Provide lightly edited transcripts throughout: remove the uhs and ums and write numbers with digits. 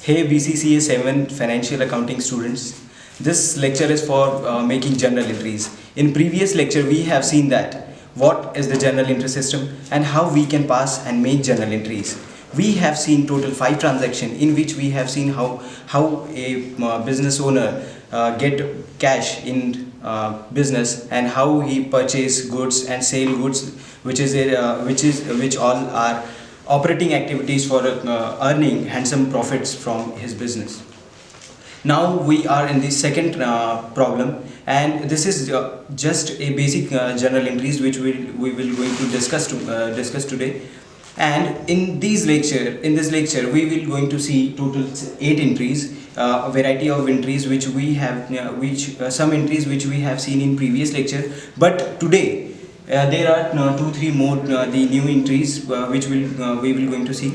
Hey BCCA 7 financial accounting students. This lecture is for making journal entries. In previous lecture we have seen that what is the journal entry system and how we can pass and make journal entries. We have seen total 5 transactions in which we have seen how a business owner get cash in business and how he purchase goods and sell goods, which all are operating activities for earning handsome profits from his business. Now we are in the second problem, and this is just a basic journal entries which we will going to discuss today. And in this lecture we will going to see total 8 entries, a variety of entries which we have some entries which we have seen in previous lecture, but today there are 2-3 more the new entries which we will going to see.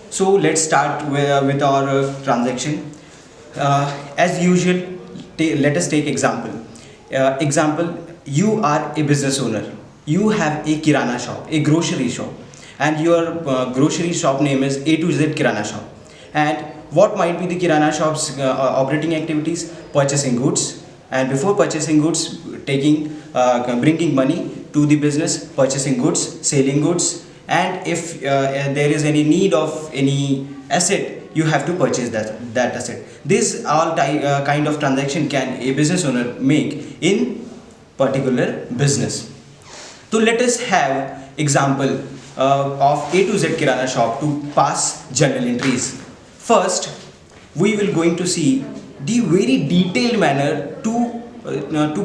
So let's start with our transaction. As usual, let us take example. You are a business owner. You have a kirana shop, a grocery shop, and your grocery shop name is A to Z Kirana Shop. And what might be the kirana shop's operating activities? Purchasing goods, and before purchasing goods, bringing money to the business, purchasing goods, selling goods, and if there is any need of any asset, you have to purchase that asset. This all kind of transaction can a business owner make in particular business. So let us have example of A to Z Kirana Shop to pass journal entries. First, we will going to see the very detailed manner to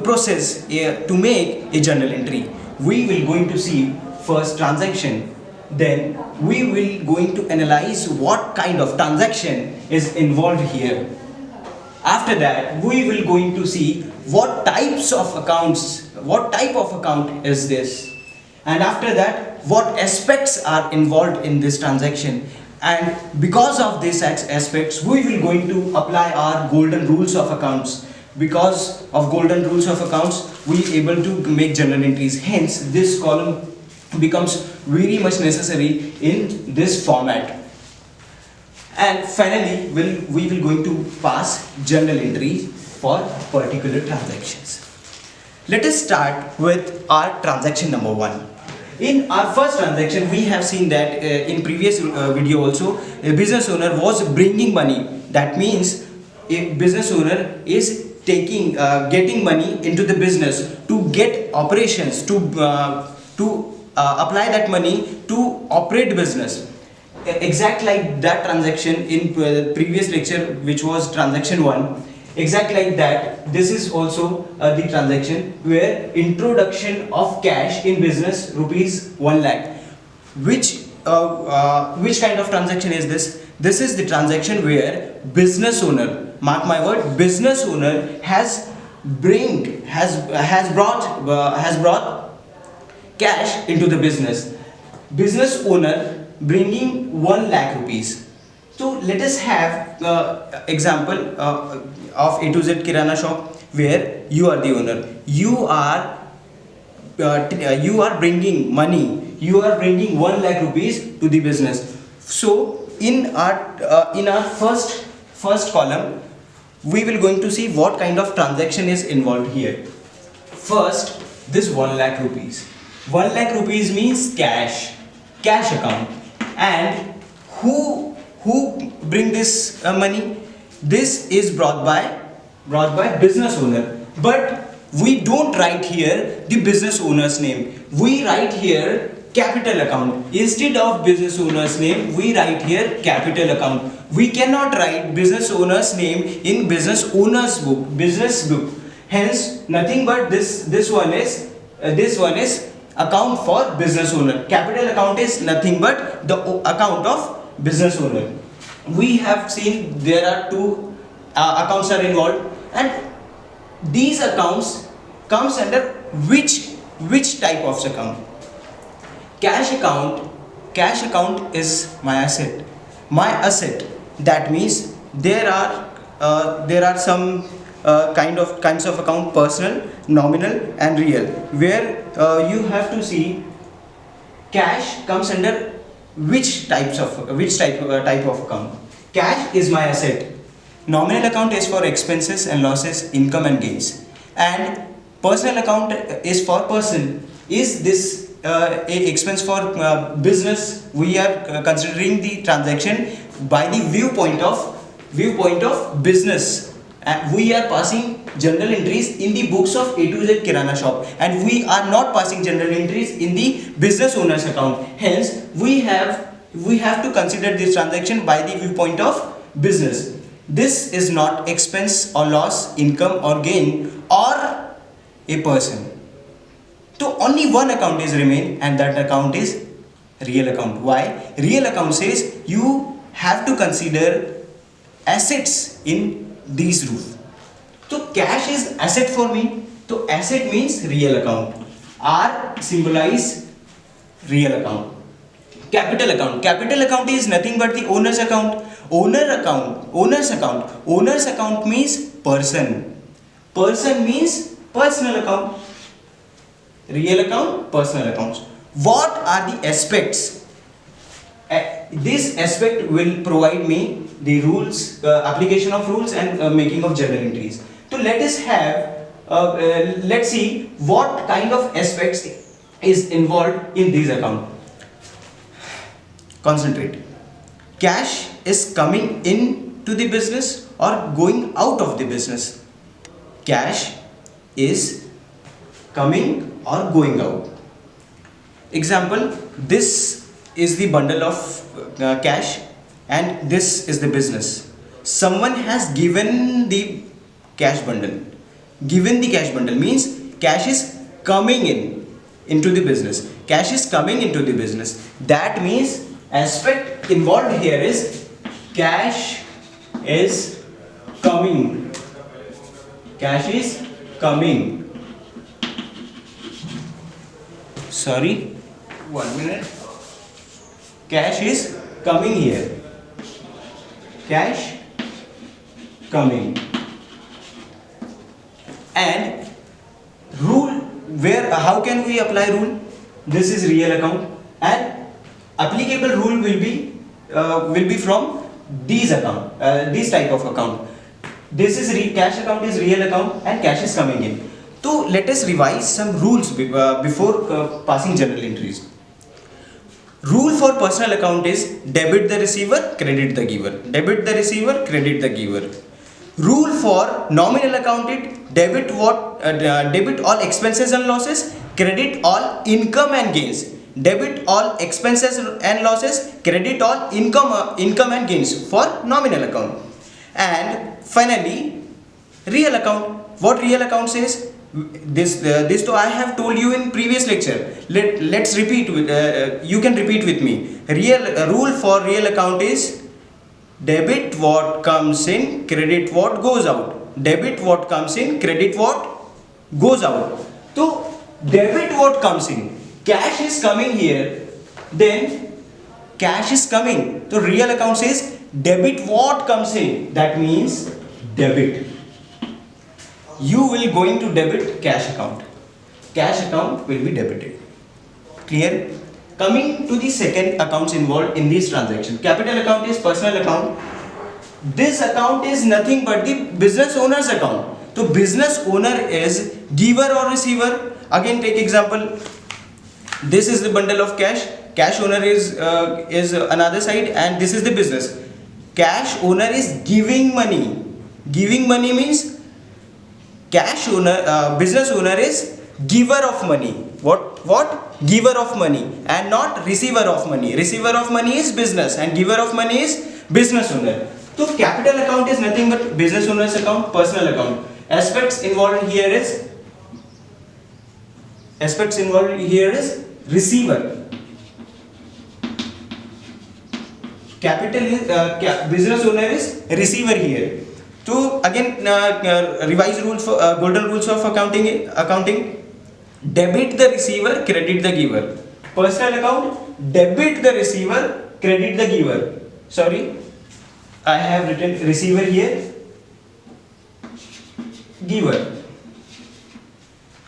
process to make a journal entry. We will going to see first transaction, then we will going to analyze what kind of transaction is involved here. After that, we will going to see what type of account is this, and after that what aspects are involved in this transaction. And because of these aspects, we will going to apply our golden rules of accounts. Because of golden rules of accounts, we able to make journal entries. Hence, this column becomes very much necessary in this format. And finally, we will going to pass journal entries for particular transactions. Let us start with our transaction number 1. In our first transaction, we have seen that in previous video also, a business owner was bringing money. That means a business owner is getting money into the business to get operations, to apply that money to operate business. Exact like that transaction in previous lecture, which was transaction 1. Exact like that, this is also the transaction where introduction of cash in business rupees 1 lakh. Which kind of transaction is this? This is the transaction where business owner, mark my word, business owner has brought cash into the business. Business owner bringing 1 lakh rupees. So let us have example of A to Z Kirana Shop where you are the owner. You are bringing money. You are bringing 1 lakh rupees to the business. So in our first column, we will going to see what kind of transaction is involved here. First, this 1 lakh rupees. 1 lakh rupees means cash account. And who bring this money? This is brought by business owner, but we don't write here the business owner's name. We write here capital account. Instead of business owner's name, we write here capital account. We cannot write business owner's name in business owner's business book. Hence, nothing but this one is account for business owner. Capital account is nothing but the account of business owner. We have seen there are 2 accounts are involved, and these accounts comes under which type of account? Cash account is my asset. That means there are some kinds of account: personal, nominal, and real, where you have to see cash comes under which type of account. Cash is my asset. Nominal account is for expenses and losses, income and gains. And personal account is for person. Is this a expense for business? We are considering the transaction by the viewpoint of business. And we are passing journal entries in the books of A to Z Kirana shop, and we are not passing journal entries in the business owner's account. Hence, we have to consider this transaction by the viewpoint of business. This is not expense or loss, income or gain or a person. So only one account is remain, and that account is real account. Why? Real account says you have to consider assets in these roof. So cash is asset for me. So asset means real account. R symbolize real account. Capital account. Capital account is nothing but the owner's account. Owner's account means person. Person means personal account. Real account, personal accounts. What are the aspects? This aspect will provide me the rules, application of rules and making of journal entries. So let's see what kind of aspects is involved in these accounts. Concentrate. Cash is coming into the business or going out of the business. Cash is coming or going out. Example, this is the bundle of cash and this is the business. Someone has given the cash bundle. Given the cash bundle means cash is coming into the business. Cash is coming into the business. That means aspect involved here is cash is coming. Cash is coming. Sorry, 1 minute. Cash is coming here. Cash coming. And rule, where how can we apply rule? This is real account and applicable rule will be from these account, this type of account. This is cash account is real account and cash is coming in. So let us revise some rules before passing journal entries. Rule for personal account is debit the receiver, credit the giver. Debit the receiver, credit the giver. Rule for nominal account is debit all expenses and losses, credit all income and gains. Debit all expenses and losses, credit all income and gains for nominal account. And finally, real account. What real account says? This though I have told you in previous lecture. Let's repeat you can repeat with me. Rule for real account is debit what comes in, credit what goes out. Debit what comes in, credit what goes out. So debit what comes in, cash is coming here, then cash is coming. So real account says debit what comes in, that means debit. You will going to debit cash account. Cash account will be debited. Clear? Coming to the second accounts involved in this transaction. Capital account is personal account. This account is nothing but the business owner's account. So business owner is giver or receiver. Again take example. This is the bundle of cash. Cash owner is another side and this is the business. Cash owner is giving money. Giving money means cash owner, business owner is giver of money. What? Giver of money and not receiver of money. Receiver of money is business and giver of money is business owner. So capital account is nothing but business owner's account, personal account. Aspects involved here is receiver. Capital is business owner is receiver here. So again revise rules for golden rules of accounting. Debit the receiver, credit the giver. Personal account, debit the receiver, credit the giver. Sorry, I have written receiver here, giver.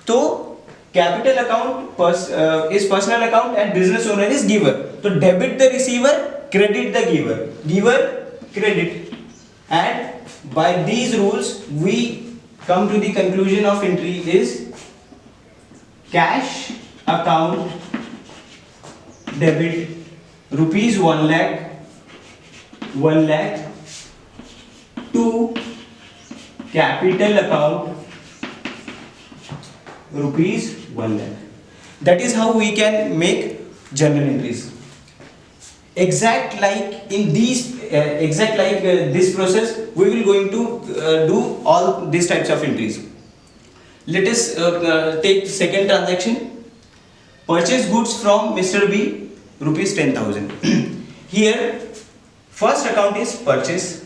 So capital account is personal account and business owner is giver. So debit the receiver, credit the giver. Giver credit. And by these rules we come to the conclusion of entry is cash account debit rupees 1 lakh to capital account rupees 1 lakh. That is how we can make journal entries. Exact like this process, we will going to do all these types of entries. Let us take second transaction. Purchase goods from Mr. B, rupees 10,000. Here, first account is purchase,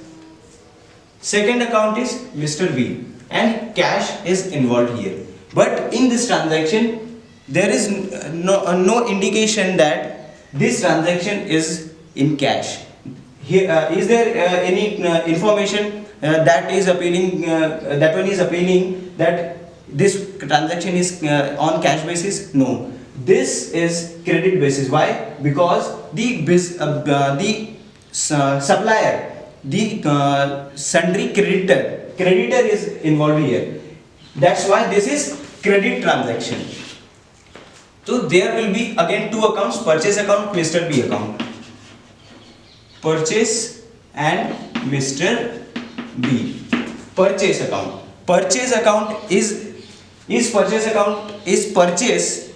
second account is Mr. B, and cash is involved here. But in this transaction, there is no indication that this transaction is in cash. Here, is there any information that is appealing? That one is appealing that this transaction is on cash basis? No, this is credit basis. Why? Because the supplier, the sundry creditor is involved here. That's why this is credit transaction. So there will be again two accounts, purchase account, Mr. B account. Purchase and Mr. B. Purchase account. Purchase account is purchase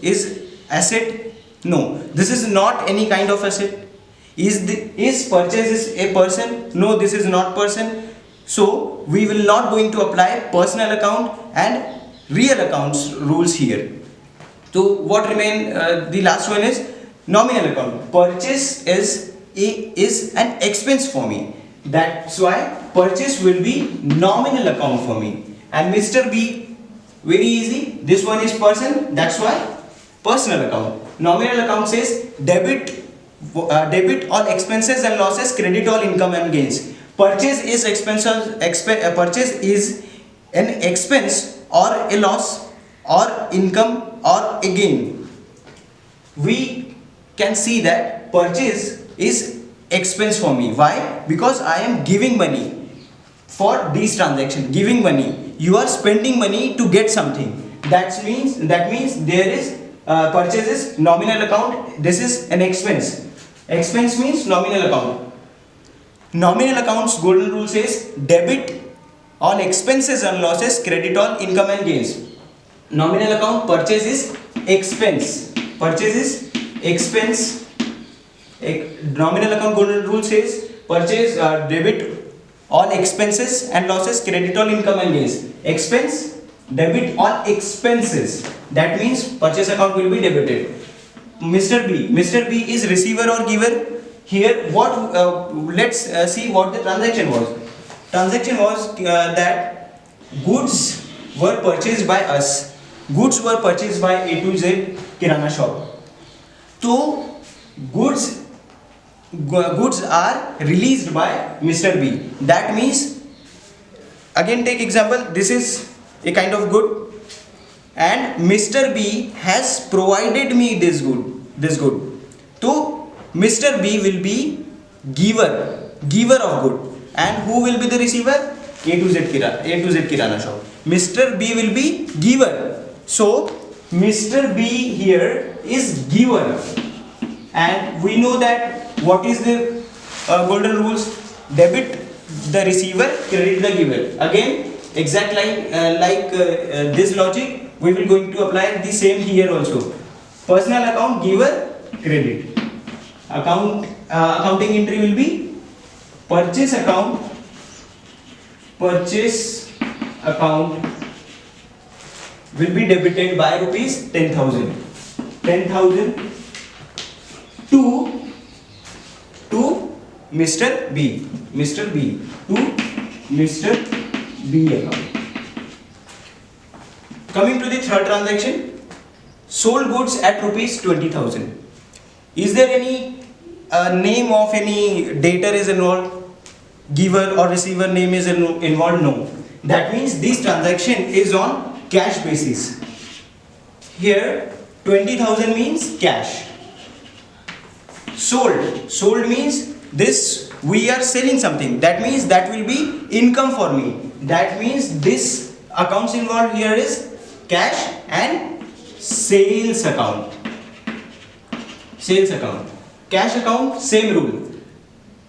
asset? No, this is not any kind of asset. Is purchase is a person? No, this is not person. So we will not going to apply personal account and real accounts rules here. So what remain? The last one is nominal account. Purchase is an expense for me. That's why purchase will be nominal account for me. And Mr. B, very easy. This one is person. That's why personal account. Nominal account says debit all expenses and losses, credit all income and gains. Purchase is purchase is an expense or a loss or income or a gain. We can see that purchase is expense for me. Why? Because I am giving money for this transaction. Giving money. You are spending money to get something. That means there is purchase is nominal account. This is an expense. Expense means nominal account. Nominal accounts golden rule says debit all expenses and losses, credit all income and gains. Nominal account purchase is expense. Purchase is expense. Nominal account golden rule says purchase debit all expenses and losses, credit all income and gains. Expense, debit all expenses. That means purchase account will be debited. Mr. B is receiver or giver. Here what let's see what the transaction was. Transaction was that goods were purchased by us. Goods were purchased by A to Z Kirana shop. So goods are released by Mr. B. That means, again take example, this is a kind of good and Mr. B has provided me this good. So Mr. B will be giver of good, and who will be the receiver? A to Z Kirana shop. Mr. B will be giver. So Mr. B here is giver, and we know that what is the golden rules? Debit the receiver, credit the giver. Again, exact like this logic, we will going to apply the same here also. Personal account, giver, credit. Accounting entry will be purchase account will be debited by rupees 10,000 to Mr. B to Mr. B account. Coming to the third transaction, sold goods at rupees 20,000. Is there any name of any debtor is involved? Giver or receiver name is involved? No. That means this transaction is on cash basis. Here 20,000 means cash. Sold means this we are selling something, that means that will be income for me. That means this accounts involved here is cash and sales account. Sales account, cash account, same rule.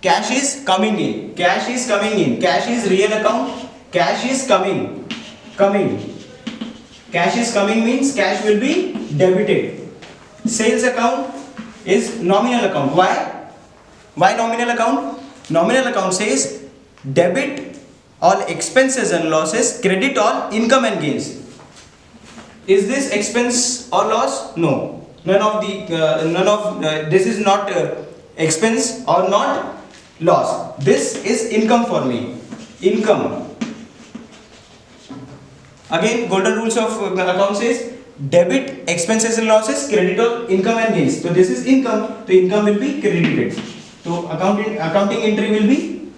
Cash is coming in, cash is coming in, cash is real account, cash is coming. Cash is coming means cash will be debited. Sales account is nominal account. Why nominal account? Nominal account says debit all expenses and losses, credit all income and gains. Is this expense or loss? No. This is not expense or not loss. This is income for me. Income. Again, golden rules of account says debit expenses and losses, credit all income and gains. So this is income. So income will be credited. So accounting entry will be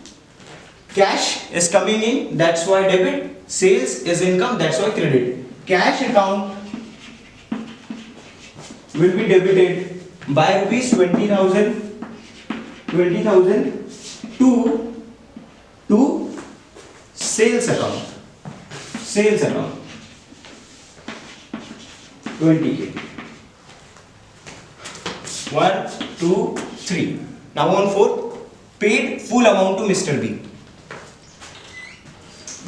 cash is coming in, that's why debit. Sales is income, that's why credit. Cash account will be debited by rupees 20,000 to sales account. Sales account 20k. 1, 2, 3. Now on 4, paid full amount to Mr. B.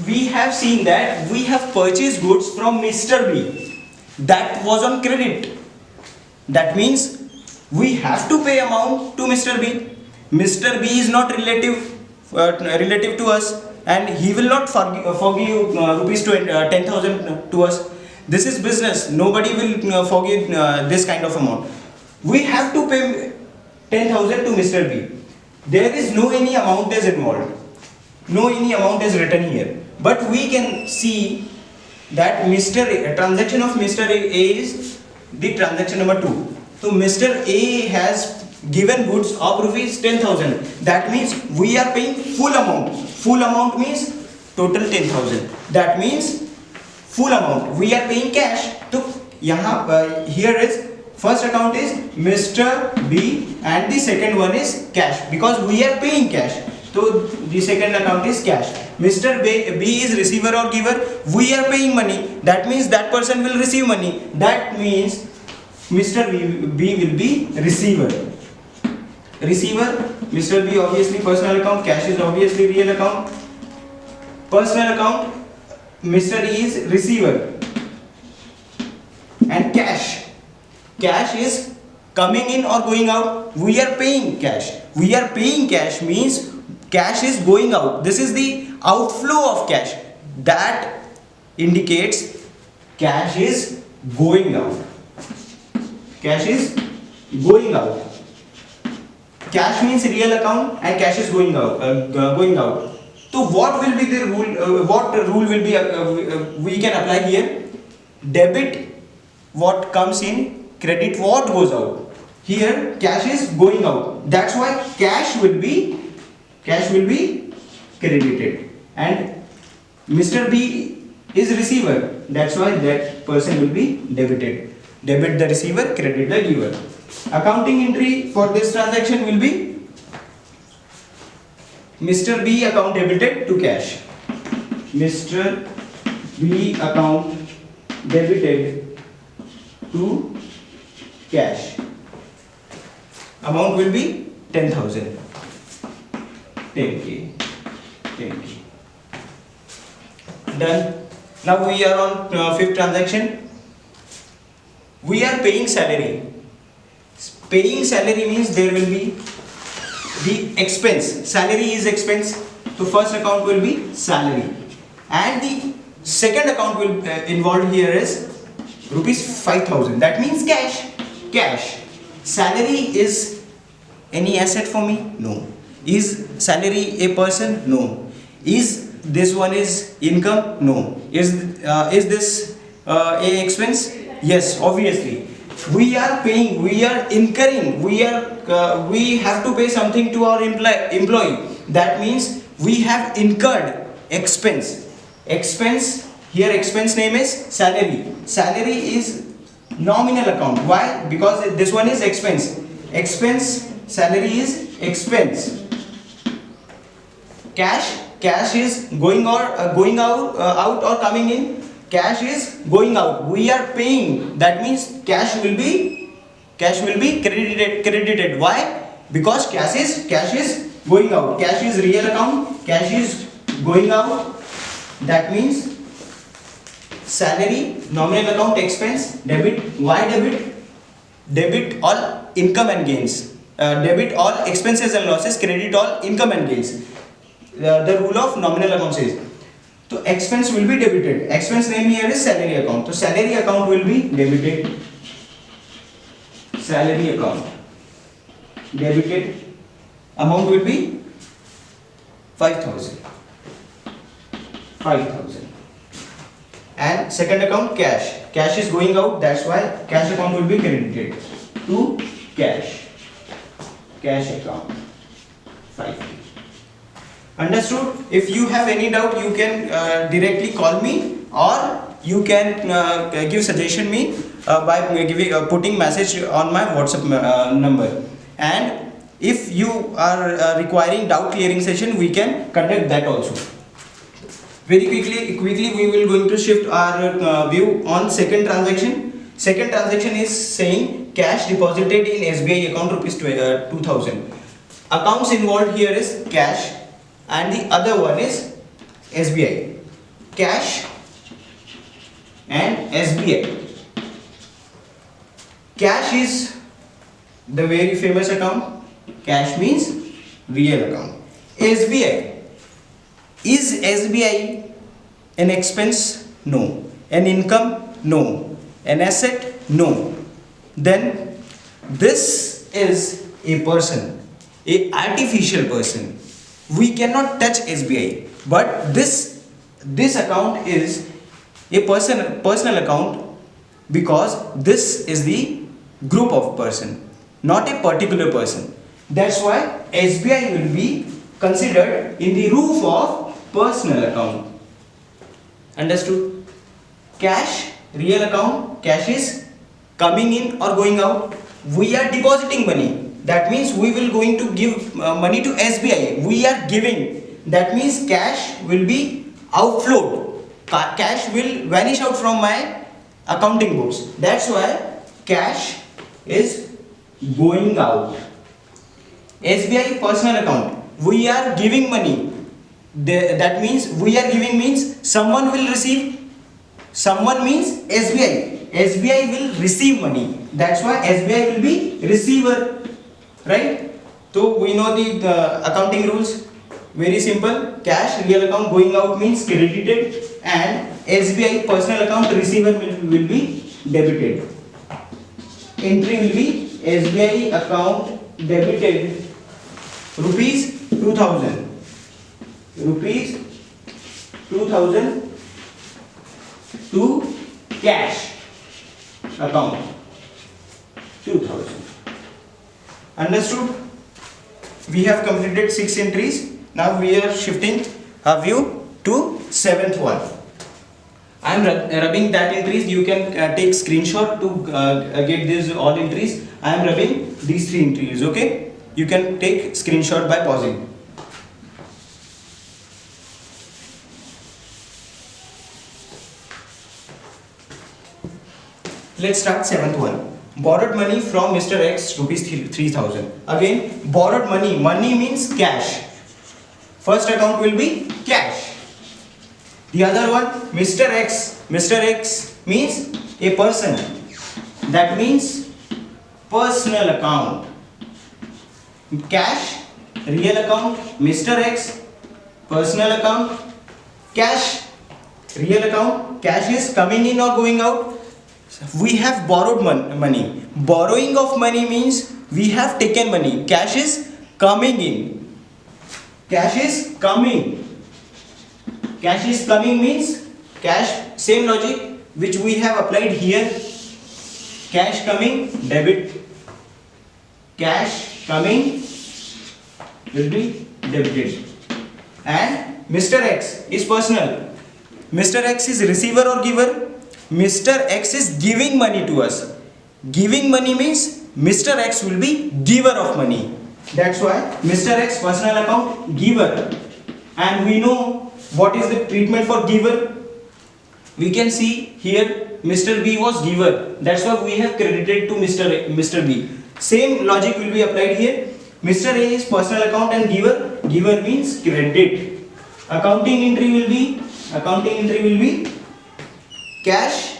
We have seen that we have purchased goods from Mr. B. That was on credit. That means we have to pay amount to Mr. B. Mr. B is not relative to us, and he will not forgive rupees 10,000 to us. This is business. Nobody will forgive this kind of amount. We have to pay 10,000 to Mr. B. There is no any amount is involved. No any amount is written here. But we can see that transaction of Mr. A is the transaction number 2. So Mr. A has given goods of rupees 10,000. That means we are paying full amount. Full amount means total 10,000. That means full amount. We are paying cash. So here is first account is Mr. B and the second one is cash, because we are paying cash. So the second account is cash. Mr. B is receiver or giver. We are paying money. That means that person will receive money. That means Mr. B will be receiver. Receiver, Mr. B obviously personal account. Cash is obviously real account. Personal account, Mr. E is receiver. And cash. Cash is coming in or going out. We are paying cash. We are paying cash means cash is going out. This is the outflow of cash. That indicates cash is going out. Cash is going out. Cash means real account and cash is going out. So what will be the rule? What rule will be we can apply here? Debit what comes in, credit what goes out. Here cash is going out. That's why cash will be credited, and Mr. B is receiver. That's why that person will be debited. Debit the receiver, credit the giver. Accounting entry for this transaction will be Mr. B account debited to cash. Mr. B account debited to cash. Amount will be 10,000. 10k. Done. Now we are on fifth transaction. We are paying salary. Paying salary means there will be the expense. Salary is expense. So first account will be salary, and the second account will involved here is rupees 5,000. That means cash. Salary is any asset for me? No. Is salary a person? No. Is this one is income? No. Is this a expense? Yes, obviously. We are paying, we are incurring, we have to pay something to our employee. That means we have incurred expense. Expense, here expense name is salary. Salary is nominal account. Why? Because this one is expense. Expense, salary is expense. cash is going or going out or coming in. Cash is going out. We are paying. That means cash will be credited. Why? Because cash is going out. Cash is real account. Cash is going out. That means salary, nominal account, expense, debit. Why debit? Debit all income and gains. Debit all expenses and losses, credit all income and gains. The rule of nominal account says. So expense will be debited. Expense name here is salary account. So salary account will be debited. Salary account debited. Amount will be 5,000. And second account cash. Cash is going out. That's why cash account will be credited to cash. Cash account 5. Understood? If you have any doubt, you can directly call me, or you can give suggestion me by putting message on my WhatsApp number. And if you are requiring doubt clearing session, we can conduct that also. Very quickly we will going to shift our view on second transaction. Second transaction is saying cash deposited in SBI account rupees 2000. Accounts involved here is cash and the other one is SBI. Cash and SBI. Cash is the very famous account. Cash means real account. SBI. Is SBI an expense? No. An income? No. An asset? No. Then this is a person, a artificial person. We cannot touch SBI, but this account is a personal account, because this is the group of person, not a particular person. That's why SBI will be considered in the roof of personal account. Understood? Cash, real account. Cash is coming in or going out. We are depositing money. That means we will going to give money to SBI. We are giving. That means cash will be outflowed. Cash will vanish out from my accounting books. That's why cash is going out. SBI personal account. We are giving money. That means we are giving means someone will receive. Someone means SBI. SBI will receive money. That's why SBI will be receiver. Right? So we know the accounting rules. Very simple. Cash, real account, going out means credited, and SBI personal account receiver will be debited. Entry will be SBI account debited rupees 2000. Rupees 2000 to cash account 2000. Understood? We have completed 6 entries. Now we are shifting our view to 7th one. I am rubbing that entries. You can take screenshot to get these all entries. I am rubbing these 3 entries. Okay? You can take screenshot by pausing. Let's start 7th one. Borrowed money from Mr. X rupees 3000. Again, borrowed money. Money means cash. First account will be cash. The other one, Mr. X. Mr. X means a person. That means personal account. Cash, real account. Mr. X, personal account. Cash, real account. Cash is coming in or going out. We have borrowed money. Borrowing of money means we have taken money. Cash is coming in. Cash is coming. Cash is coming means cash, same logic which we have applied here. Cash coming, debit. Cash coming will be debited. And Mr. X is personal. Mr. X is receiver or giver? Mr. X is giving money to us. Giving money means Mr. X will be giver of money. That's why Mr. X personal account giver. and we know what is the treatment for giver. We can see here Mr. B was giver, that's why we have credited to Mr. B. Same logic will be applied here. Mr. A is personal account and giver means credit. Accounting entry will be cash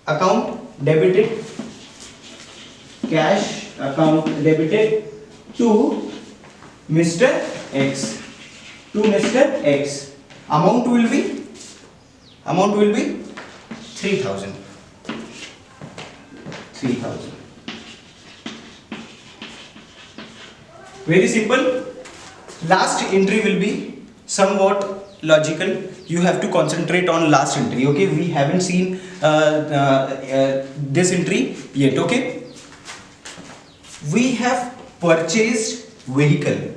account debited, cash account debited to Mr. X, amount will be 3000. Very simple. Last entry will be somewhat logical. You have to concentrate on last entry. Okay, we haven't seen this entry yet. Okay, we have purchased vehicle.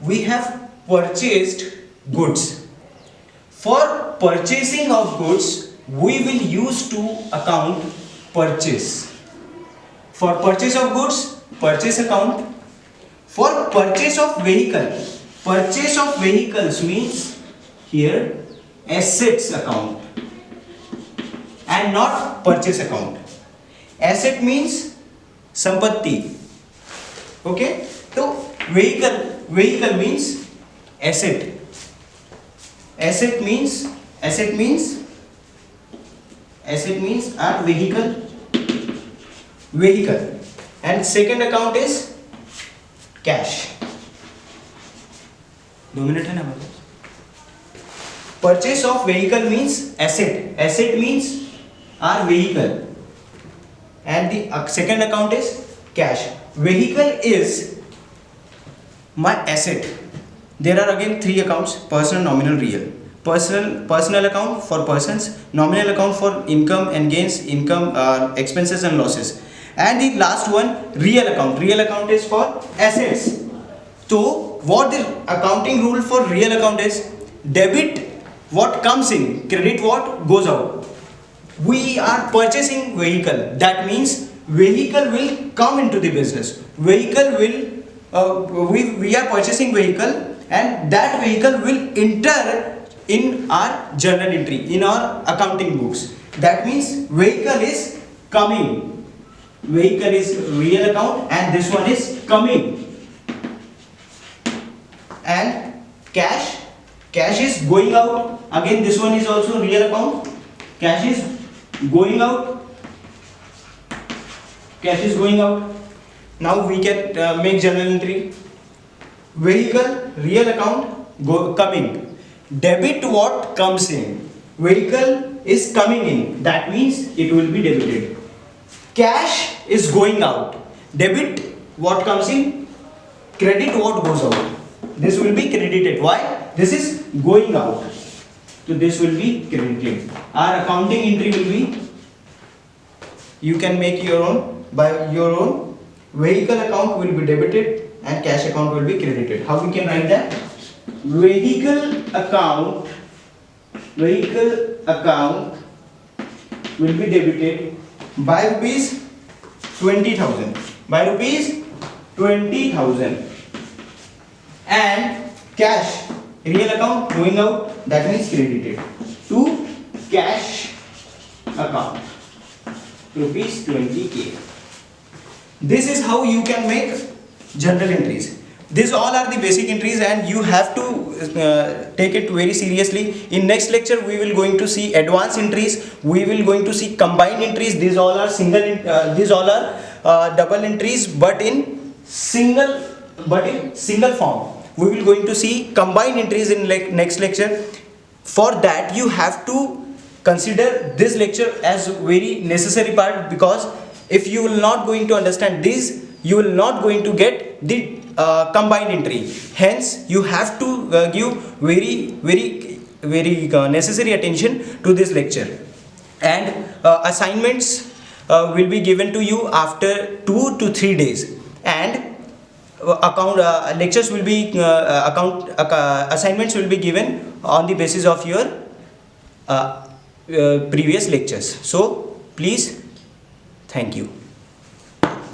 We have purchased goods. For purchasing of goods, we will use to account purchase. For purchase of goods, purchase account. For purchase of vehicles means here assets account and not purchase account. Asset means sampatti. Okay, so vehicle means asset. Asset means our vehicle, and second account is cash. 2 minutes है ना हमारे पास. Purchase of vehicle means asset means our vehicle, and the second account is cash. Vehicle is my asset. There are again 3 accounts: personal, nominal, real. Personal account for persons, nominal account for income and gains, expenses and losses, and the last one real account. Real account is for assets. So what the accounting rule for real account is: debit what comes in, credit what goes out. We are purchasing vehicle, that means vehicle will come into the business. Vehicle will we are purchasing vehicle, and that vehicle will enter in our journal entry, in our accounting books. That means vehicle is coming. Vehicle is real account and this one is coming. And cash is going out. Again this one is also real account. Cash is going out. Now we can make journal entry. Vehicle, real account, coming. Debit what comes in. Vehicle is coming in, that means it will be debited. Cash is going out. Debit what comes in, credit what goes out. This will be credited. Why? This is going out, so this will be credited. Our accounting entry will be, you can make your own by your own. Vehicle account will be debited and cash account will be credited. How we can write that? Vehicle account will be debited by rupees 20,000. And cash, real account going out, that means credited to cash account, rupees 20k. This is how you can make journal entries. These all are the basic entries, and you have to take it very seriously. In next lecture we will going to see advanced entries. We will going to see combined entries. These all are double entries, but in single form. We will going to see combined entries in next lecture. For that you have to consider this lecture as very necessary part, because if you will not going to understand this, you will not going to get the combined entry. Hence you have to give very necessary attention to this lecture. And assignments will be given to you after 2 to 3 days, and lectures will be assignments will be given on the basis of your previous lectures. So please, thank you.